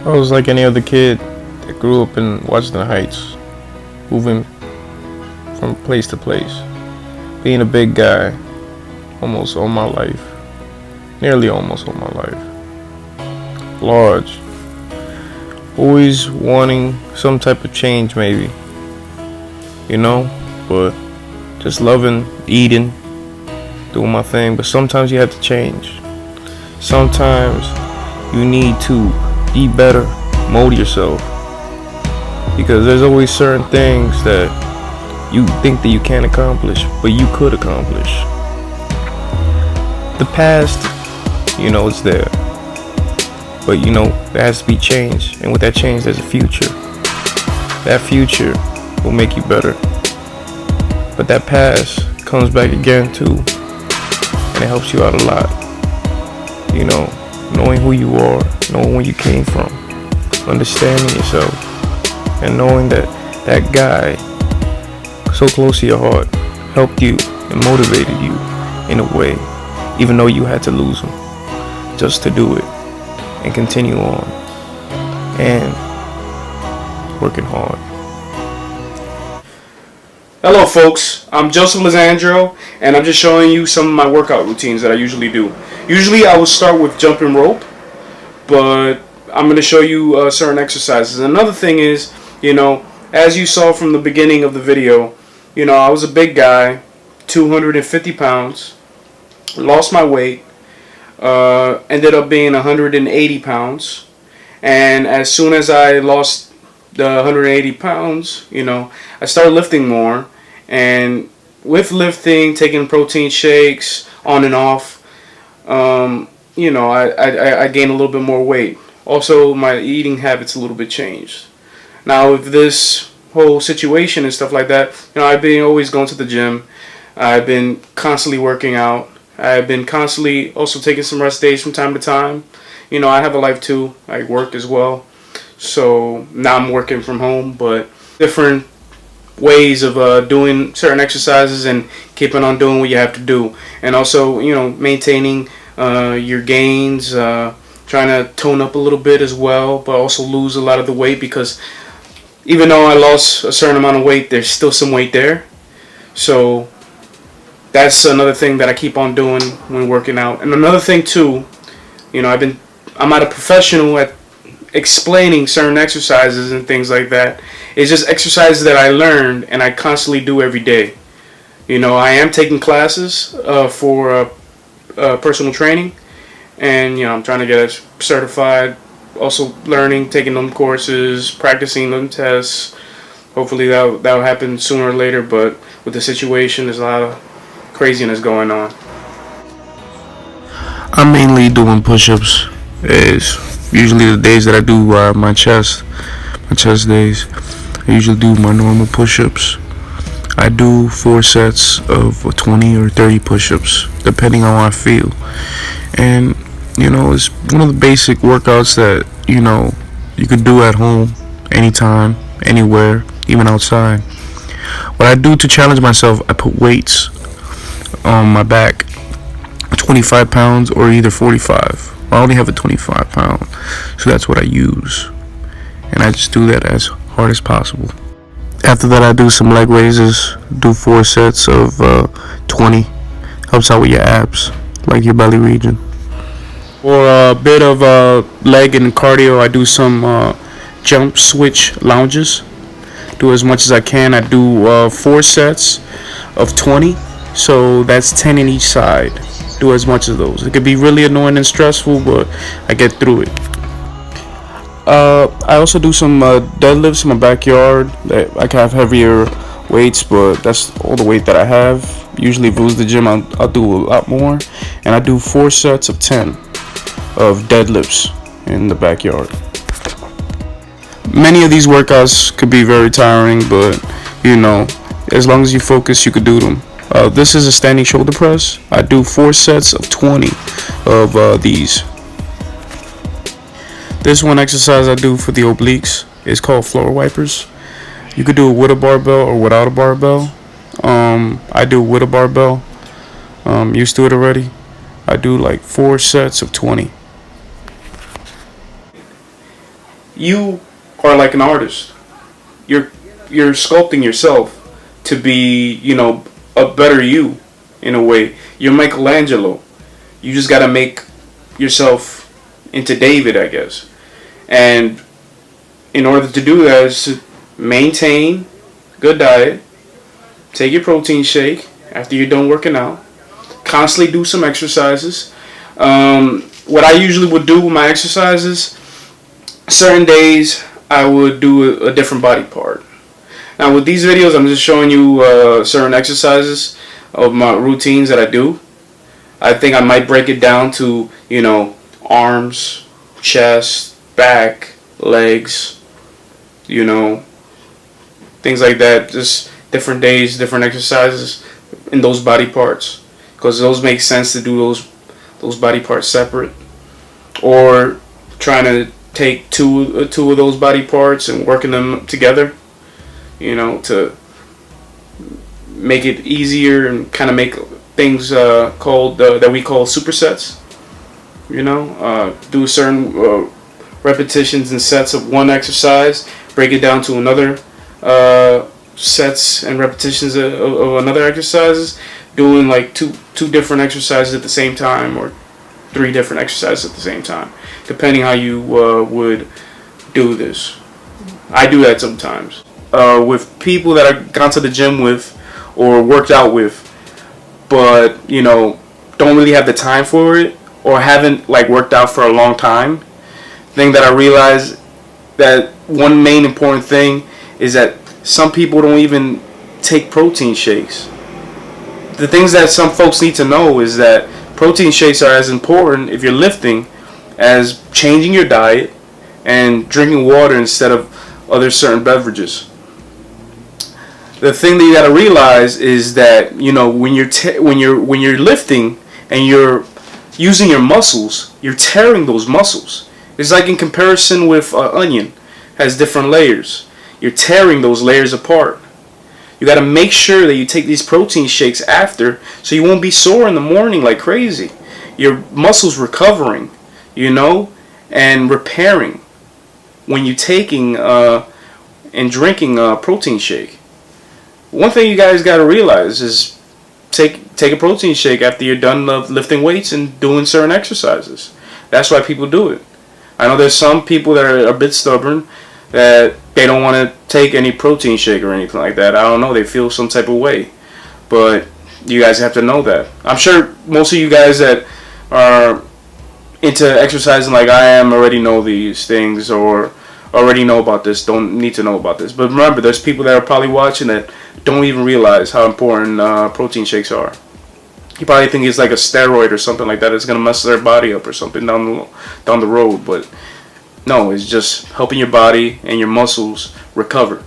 I was like any other kid that grew up in Washington Heights, moving from place to place, being a big guy almost all my life, nearly almost all my life. Large, always wanting some type of change maybe, but just loving, eating, doing my thing. But sometimes you have to change. Sometimes you need to be better, mold yourself, because there's always certain things that you think that you can't accomplish, but you could accomplish. The past, it's there, but there has to be change, and with that change there's a future. That future will make you better, but that past comes back again too, and it helps you out a lot. Knowing who you are, knowing where you came from, understanding yourself, and knowing that that guy so close to your heart helped you and motivated you in a way, even though you had to lose him, just to do it and continue on and working hard. Hello folks, I'm Joseph Lizandro, and I'm just showing you some of my workout routines that I usually do. Usually I will start with jumping rope, but I'm going to show you certain exercises. Another thing is, as you saw from the beginning of the video, I was a big guy, 250 pounds, lost my weight, ended up being 180 pounds, and as soon as I lost the 180 pounds, I started lifting more, and with lifting, taking protein shakes on and off, I gained a little bit more weight. Also, my eating habits a little bit changed. Now, with this whole situation and stuff like that, I've been always going to the gym. I've been constantly working out. I've been constantly also taking some rest days from time to time. I have a life too. I work as well. So now I'm working from home, but different ways of doing certain exercises and keeping on doing what you have to do. And also, maintaining your gains, trying to tone up a little bit as well, but also lose a lot of the weight, because even though I lost a certain amount of weight, there's still some weight there. So that's another thing that I keep on doing when working out. And another thing too, I'm not a professional at explaining certain exercises and things like that. It's just exercises that I learned and I constantly do every day. I am taking classes for personal training, and I'm trying to get certified. Also learning, taking them courses, practicing them tests. Hopefully that'll happen sooner or later, but with the situation, there's a lot of craziness going on. I'm mainly doing push-ups. Is usually the days that I do my chest days. I usually do my normal push-ups. I do 4 sets of 20 or 30 push-ups, depending on how I feel. And it's one of the basic workouts that you could do at home, anytime, anywhere, even outside. What I do to challenge myself, I put weights on my back, 25 pounds or either 45. I only have a 25 pound, so that's what I use, and I just do that as hard as possible. After that, I do some leg raises, do 4 sets of 20. Helps out with your abs, like your belly region. For a bit of leg and cardio, I do some jump switch lounges. Do as much as I can. I do 4 sets of 20, so that's 10 in each side. Do as much of those. It could be really annoying and stressful, but I get through it. I also do some deadlifts in my backyard. I can have heavier weights, but that's all the weight that I have. Usually if it was the gym, I'll do a lot more. And I do 4 sets of 10 of deadlifts in the backyard. Many of these workouts could be very tiring, but as long as you focus, you could do them. This is a standing shoulder press. I do 4 sets of 20 of these. This one exercise I do for the obliques is called floor wipers. You could do it with a barbell or without a barbell. I do it with a barbell. Used to it already. I do like 4 sets of 20. you are like an artist. You're sculpting yourself to be, a better you in a way. You're Michelangelo. You just gotta make yourself into David, I guess. And in order to do that is to maintain good diet, take your protein shake after you're done working out, constantly do some exercises. What I usually would do with my exercises, certain days I would do a different body part. Now with these videos, I'm just showing you certain exercises of my routines that I do. I think I might break it down to, arms, chest, back, legs, things like that. Just different days, different exercises in those body parts, because those make sense to do those body parts separate, or trying to take two of those body parts and working them together, to make it easier and kind of make things called that we call supersets. Do certain repetitions and sets of one exercise, break it down to another sets and repetitions of another exercises, doing like two different exercises at the same time, or 3 different exercises at the same time, depending how you would do this. I do that sometimes with people that I've gone to the gym with or worked out with, but don't really have the time for it, or haven't worked out for a long time. Thing that I realized, that one main important thing is that some people don't even take protein shakes. The things that some folks need to know is that protein shakes are as important, if you're lifting, as changing your diet and drinking water instead of other certain beverages. The thing that you got to realize is that when you're lifting and you're using your muscles, you're tearing those muscles. It's like in comparison with an onion, has different layers. You're tearing those layers apart. You got to make sure that you take these protein shakes after, so you won't be sore in the morning like crazy. Your muscles recovering, and repairing when you're taking and drinking a protein shake. One thing you guys got to realize is take a protein shake after you're done lifting weights and doing certain exercises. That's why people do it. I know there's some people that are a bit stubborn, that they don't want to take any protein shake or anything like that. I don't know, they feel some type of way. But you guys have to know that. I'm sure most of you guys that are into exercising like I am already know these things, or already know about this, don't need to know about this. But remember, there's people that are probably watching that don't even realize how important protein shakes are. You probably think it's like a steroid or something like that. It's going to mess their body up or something down the road. But no, it's just helping your body and your muscles recover.